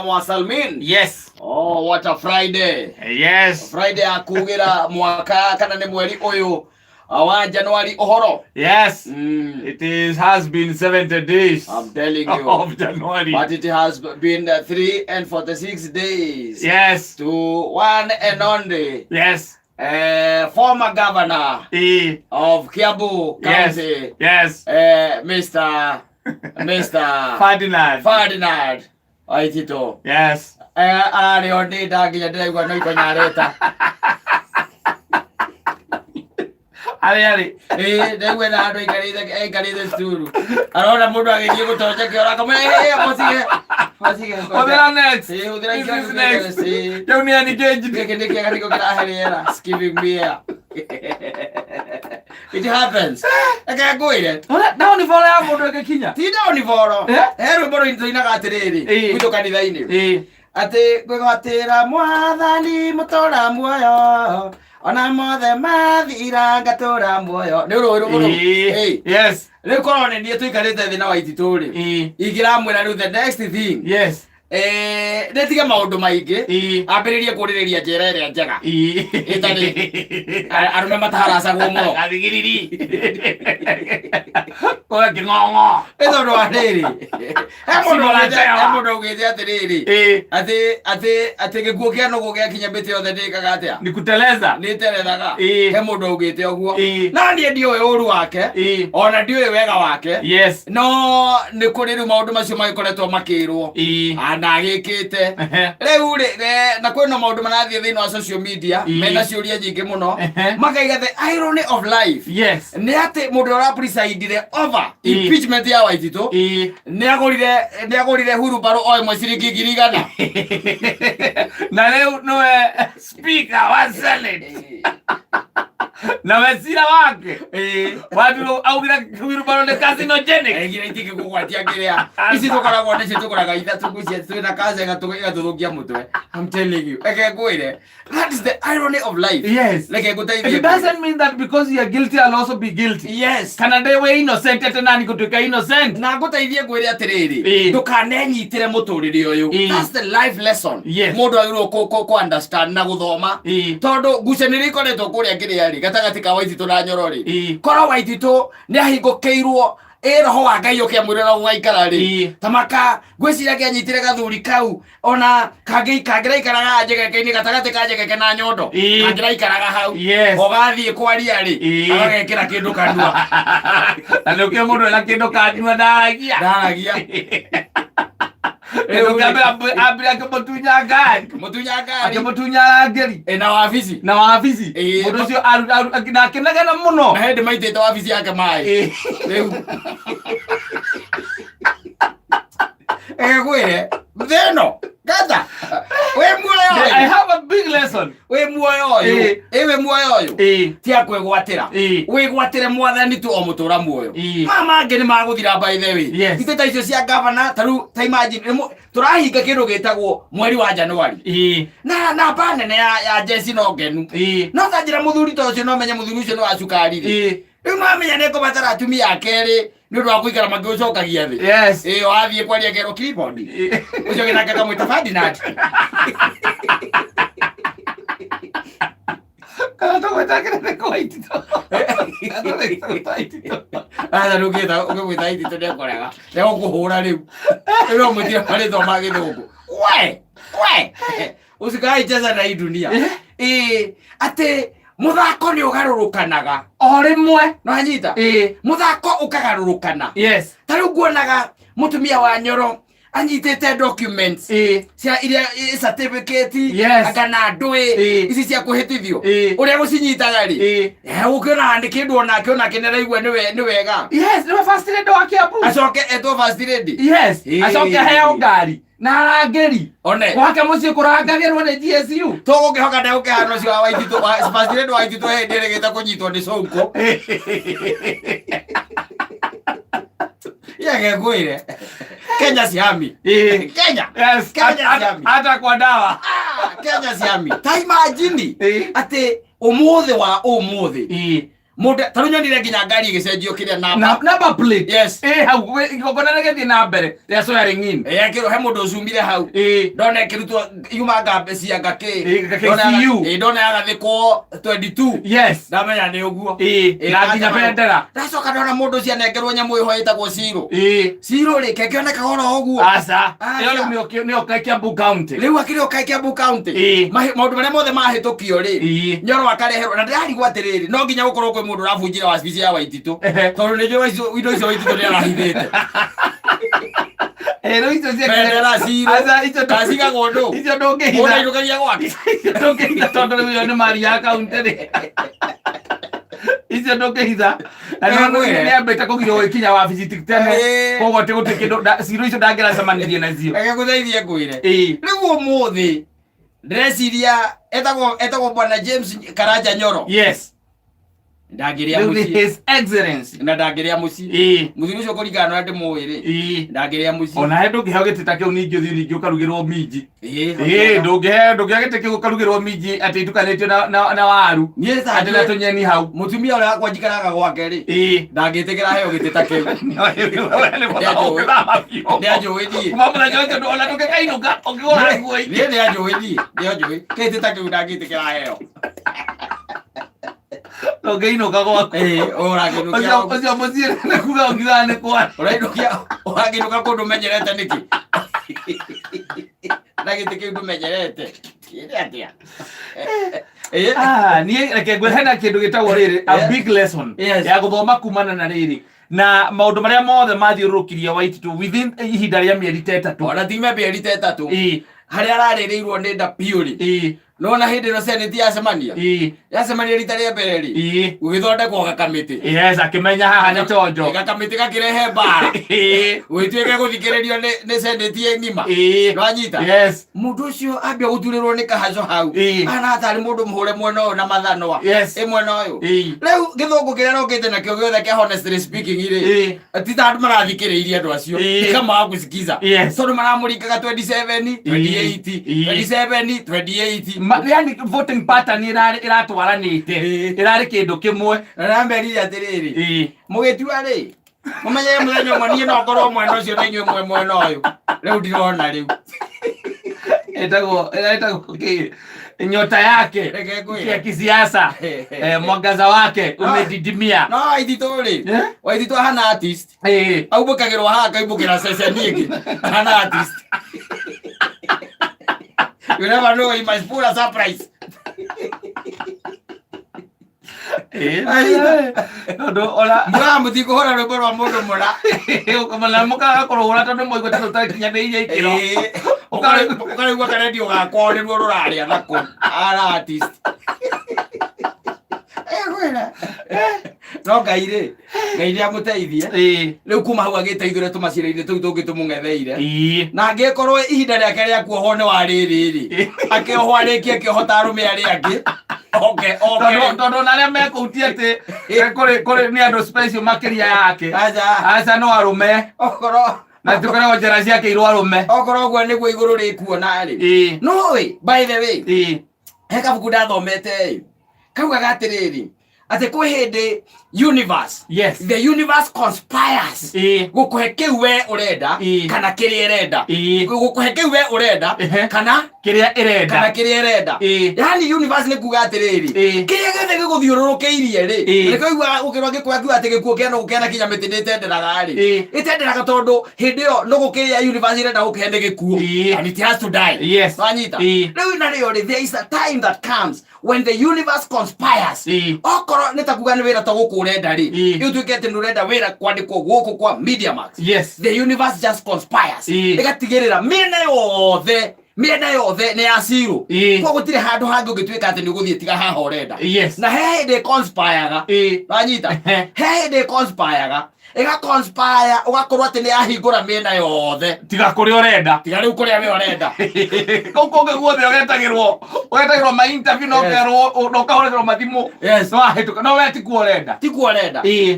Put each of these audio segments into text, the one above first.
Mwasalmin. Yes. Oh, what a Friday. Yes. Friday akugira mwaka kana ni mweri uyu wa January ohoro. Yes. Has been 70 days. I'm telling you. Of January. But it has been 346 days. Yes. To one and only. Yes. Former governor of Kiambu County. Yes. Mr. Ferdinand. Waitito. Yes. Ari oni daginya ndiraigua no ikonyareta. Ari. Ndegwe na andu ikarite sturu. Arona mundu agiye gutonya kiora kama Masige. Odera next. Odera next. Yoni ani keji. Kende kaniko kiraheriera. Giving me air. It happens. Akagoire. Now ni vora ya mundu agikinya. Ti down ni voro. Heru boro intoina gatiriri. Kuto kanitha-ini. Ati gwatira mwathani mutora muoyo. Ona mothe mathira ngatura muoyo. Ni uru. Yes. Riu korone nie tuikarite thina wa itituri. Ingiramwira riu the next thing. Yes. Netiga maundu maingi ambiririe kuririria njira iria njega itari arume mataracagwo muno athigiriri kwa kingongo ithondu wa riri mundu ugite atiriri ati gikuo kia nugu giakinyambite yothe ndikaga atia ni kuteleza ni terethaga he mundu ugite uguo na nie ndiuĩ uru wake ona ndiuĩ wega wake no ni kuri riu maundu macio magikoretwo makirwo na agikite riu ri na kwina maundu marathie thiini wa social media mena ciuria nyingi muno makaiga the irony of life ni ati mundu ora presidire over impeachment ya Waititu ni agurire hurubaro o imwe ciringi 100 na riu nowe speaker wa senate na wazira wake watu augira hurubaro ni carcinogenic ngira itike kugwatia ngiria ici tukoragwo ni tukoraga ithatu gucia twina kaza igatuthukia mutwe. I'm telling you ekegwire that is the irony of life. Like it doesn't mean that because you are guilty I'll also be guilty. Kana ndewe innocent ete nani gutuika innocent na nguteithie gwire atiriri ndukanenyitire muturire uyu. That's the life lesson mundu agirwo ku understand na guthoma tondu ngucanire ikoretwo kuria ngiriari gatagati ka Waititu na Nyorori koro Waititu ni ahingukiirwo roho wa Ngai ukiamwirira gwaikara ri tamaka gwiciragia anyitire gathuri kau ona kangiraikaraga njegeke-ini gatagati ka njegeke na nyondo kangiraikaraga hau ugathie kwaria ri agekira kindu kanua na ndio mundu ena kindu kanua ndagia abira kemutunya ngari na wabici mundu ucio akinagana muno na hindi maitite wabici yake mai riu egwire theno gata we muoyo I have a big lesson. We muoyo uyu ewe muoyo uyu ti akwigwatira wigwatire mwathani tu o mutura muoyo mama ngi ni maguthira by the way iteta icio cia governor taru ta imagine turahinga kindu gitagwo mweri wa January na panene ya Jesse no ngenu no tanjira muthuri to ucio no menye muthuri ucio ni wa cukari ri riu no amenya ne ko batara atumia akeri ni ndo akuikara magiucokagia thi wathie kwaria kero clipboard ucio ginaka kamwita Ferdinand kana gwetakire ko Waititu ana rugeta ugwita Waititu ne koraga ne gukuhura riu ero mutia pale thoma githungu we usikai cheza na hii dunia ate muthako ni ugarurukanaga o rimwe no anyita muthako ukagarurukana tariu nguonaga mutumia wa Nyoro anyitete documents cia iria certificate akana ndui ici cia kuhitithio uria gucinyitaga ri ukiona ndi kindu ona akiona kineraigua ni wega ni first lady wa Kiambu acoke etwo first lady acoke heo ngari na arangeri one wake muci kurangagirwo ni GSU togo kihoka nde ukihano cio wa Waititu first lady wa Waititu he ndirigite kunyitwo ni Sonko yake gwire Kenya Siami Kenya Siami hata kwa dawa Kenya Siami ta imagine ati umuthi Mundu tarunyonire nginya ngari igicenjio kiria number plate. Yes. Hau igogona regethi na mbere ya swearing in. Ekiro he mundu ucumire hau. Ndona ekirutwo yuma ngambe cia ngaki. Ndona agathikwo 22. Yes. Ndamenya ni uguo. Na nginya bendera. Ndacoka ndona mundu cia nengerwo nyamu iho itagwo Ciro. Ciro ri kekioneka horo uguo. Asa. Iyo ni Kiambu County. Riu akiri Kiambu County. Maundu maria mothe mahitukio ri. Nyoro akareherwo na ndirarigwo atiriri no nginya gukorwo kwi mundu urabunjira wa spici ya Waititu. Tondu ni jo indo icio Waititu ni arahithite. Ero icio cia bendera Ciro. Asa icio kasiga gondo. Icio ndungihitha. Ona irukagia gwake. Ndungihitha tondu riu ni mari ya county ri. Icio ndungihitha. Na ni ambite kugirwo ikinya wa visit tene. Koguo ti gutikindu Ciro icio ndangera cemanirie nacio. Agaguteithie ngwire. Riu umuthi ndreciria etagwo Bwana James Karanja Nyoro. Yes. Ndagiria muci His Excellency na ndagiria muci muthuri ucio kurigana na ndimuire ndagiria muci ona he ndungiheo gitita kiu ningi ukarugirwo minji ndungiheo gitita kiu ukarugirwo minji ati itukanitio na waru ati na tunyeni hau mutumia uria akwanjikaraga gwake ri ndagitikira heo gitita kiu ndiajuithie mabula jojo ndo ona tukainuka ukigora nguo iki ndiajuithie gitita kiu ndagitikira heo Ogeino kago oraginukia ocio muciĩ na kuga ongithane kwa orainukia oraginuka kundu menyerete niki nagite kindu menyerete kire atia ni reke ngwe hena kindu gitagwo riri a big lesson ya guthoma kumana na riri na maundu maria mothe mathiurukirie Waititu within ihinda ria mieri 3 ona thime mieri 3 haria araririirwo ni nda piuri nona hindi no senate yasemania rita ria mbere ri gugithondekwo gakamiti yes akimenya haha ni tonjo gakamiti gakirehe mbara gwituike guthikiririo ni senate ngima no anyita yes mundu ucio ambia guthurirwo ni kahaco hau ana atari mundu muhure mwena uyu na mathanwa mwena uyu riu githungu kiria rokite nakio giothe kia honestly speaking ri atita andu marathikiriirie andu acio kama gusikiza tondu maramuringaga 27 28 yani voting pattern iratwaranite irari kindu kimwe ramberire atiriri mugitua ri mumenye muthenya umwe nie no ngorwo mwena ucio na inyuĩ mwena uyu riu ndirona riu etagwo nyota yake ya kisiasa mwangaza wake umedidimia no Waititu ri Waititu hana artist aubukagirwo haha kaibukira ceceni ingi hana artist. You never know, he might pull a surprise. Mbura mutiko hora rwimbo rwa mundu mura ukamala muka korora tondu moigo tatu takinya ni iye ikiro ukaregwa karedio gakwa ni ruo ruraria nako ara artist no Ngai amuteithie riu kuma hau agiteithire tumacira-ini tuu tungi tumung'etheire na angikorwo ihinda riake ria kuohwo ni wa riri akiohwo arikie akiohota arume aria angi tondu na aria mekuutie ati kuri ni andu special makiria yake aca no arume okorwo na tukoragwo njĩra ciake irwo arume okorwo guo niguo iguru rikuona ri no by the way he kabuku ndathomete kaugaga atiriri ati kwi hindi universe the universe conspires gukuhe kiu we urenda kana kiria irenda gukuhe kiu we urenda kana kiria irenda yani universe ni kuga atiriri kiria githe giguthiururukeirie ri nikoigua ukirwa gikwaku ati gikuo kiano gukiana kinya miti nitenderaga ri itenderaga tondu hindi yo no gukiria universe irenda gukihe ni gikuo and it has to die wanyita riu na rio there is a time that comes when the universe conspires okoro nitakuga ni wira to guku urenda ri you to get no urenda wira kwandikwo guku kwa Media Max the universe just conspires igatigirira miena yothe ni ya Ciro kwa gutire handu hangi ungituika ati ni guthie tiga haha urenda na he hindi conspireaga wanyita he hindi conspireaga ega conspire ugakorwo ati ni ahingura miena yothe tiga kuri urenda tiga riu kuria we urenda konge guothe ugetagirwo ma interview no kerwo no kahorerwo mathimu no ahituka no we ti kuorenda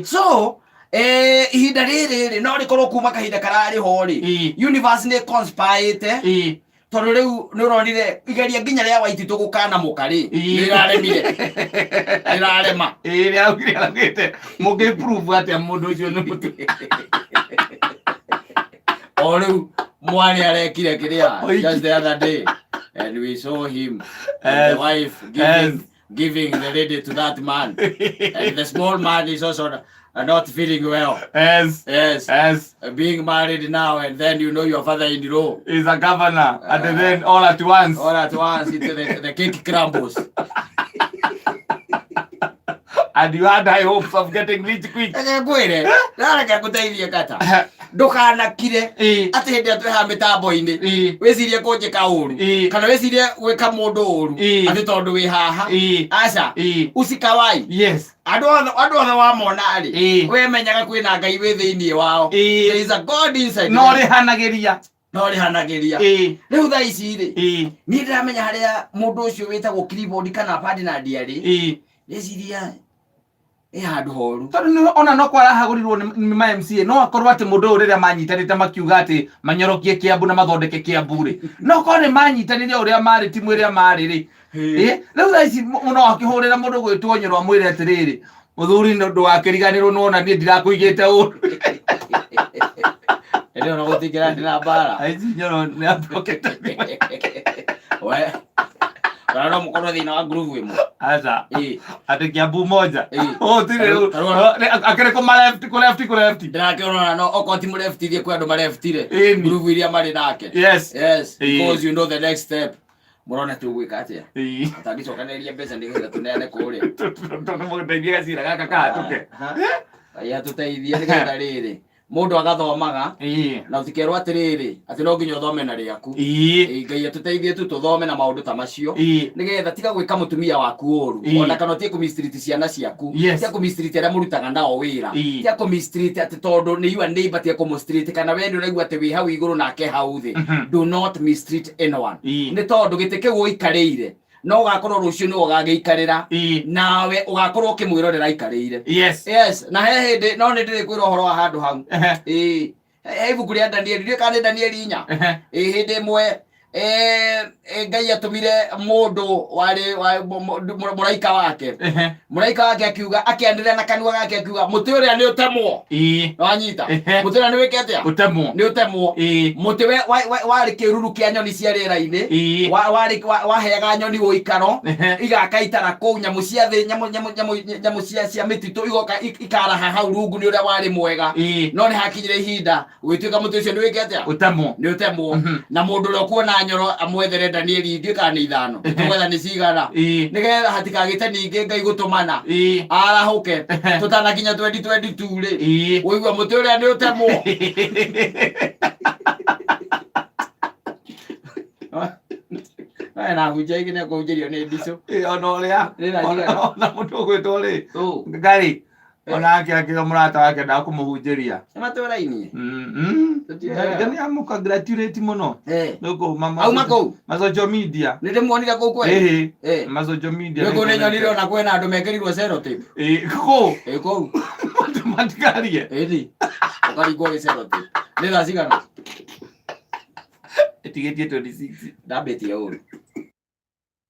so ihinda riri no rikorwo kuma kahinda karari ho ri universe ni conspirete tondu riu ni uronire igeria nginya ria Waititu gukana mukari ni iraremire irarema ni augite mugi prove ati mundu ucio ni mutu o riu mwani arekire kiria just the other day and we saw him and the wife giving the lady to that man and the small man is also not feeling well. Yes. Being married now and then your father-in-law is a governor and then all at once the cake crumbles. And you had high hopes of getting rich quick. Kwere nareka guteithia kata ndukanakire ati hindi atweha mitambo-ini wicirie kunjika uru kana wicirie gwika mundu uru ati tondu wi haha aca usikawai. Yes. Andu othe wamona ri we menyaga kwina Ngai wi thiini wao. There is a God inside. No rihanagiria riu thaa ici ri ni ndiramenya haria mundu ucio witagwo Clifford kana Ferdinand ri riciria handu horu tondu ona no kwarahagũrirwo nĩ ma MCA no akorwo atĩ mũndũ ũyũ rĩrĩa manyitanĩte makiuga atĩ manyorokie Kiambu na mathondeke Kiambu rĩ no korwo nĩ manyitanĩre ũrĩa marĩ timu ĩrĩa marĩ rĩ rĩu thaa ici no akĩhũrĩra mũndũ gwĩtwo Nyoro amwĩre atĩrĩrĩ mũthuri ndũgakĩriganĩrwo no ona niĩ ndirakũigĩte ũru ndio no gũtikĩra ndĩna mbara aici Nyoro nĩ abrokete we Karano mkono thina wa groove wemo. Acha. Ate Kiambu moja. Tire. Akere ko left. Ndirakiona no okoti mu left thie kwa ndo ma left ire. Groove iria mari nake. Yes. Because you know the next step. Murona tugwika atia. Atagicokaneria mbeca ndigetha tuneane kuria. Tondu mugeteithia cira gaka kahatuke. Aya tuteithia ndigetha riri. Mundu agathomaga na utikerwo atiriri ati no nginya uthome na riaku Ngai atuteithie tu tuthome na maundu ta macio nigetha tiga gwika mutumia waku uru ona kana tie kumistreet ciana ciaku tia kumistreet aria murutaga nao wira tia kumistreet ati tondu ni you and neighbor tia kumistreet kana we ni uraigua ati wi hau iguru nake hau thi do not mistreat anyone ni tondu gite kiu ikarire no gakorwo rucio ni ugagiikarira nawe ugakorwo kimwirorera ikarire. Yes na he hindi no ni ndiri kwira horo wa handu hau ibuku ria Daniel ri kana Daniel inya hindi imwe Ngai atumire mundu wari muraika wake akiuga akiandiria na kanua gake akiuga muti uria ni utemwo wanyita muti uria ni wike atia ni utemwo muti we wari kiruru kia nyoni cia riera-ini waheaga nyoni uikaro igakaitara kuu nyamu cia thi nyamu cia mititu igoka ikaraha hau rungu ni uria wari mwega no ni hakinyire ihinda gwituika muti ucio ni wike atia ni utemwo na mundu uria kuona Nyoro amwethere Daniel ingi kana ithano twetha ni cigana nigetha hatikagite ningi Ngai gutumana arahuke tutanakinya 2022 ri uigwa muti uria ni utemwo na hujia igine kujirio ni ndicu ona uria ona mundu gwitwo ri Ngai ona akira murata wake nda kumuhunjiria maturaini ndani amu congratulate muno nuko mama au mako social media ninde muonira ku kwe social media nuko ne nyonire ona kwena andu mekerirwo serotape ko automatically ndi ukarigwo serotape ni thaa cigana etigetie 26 ndambĩtie ũru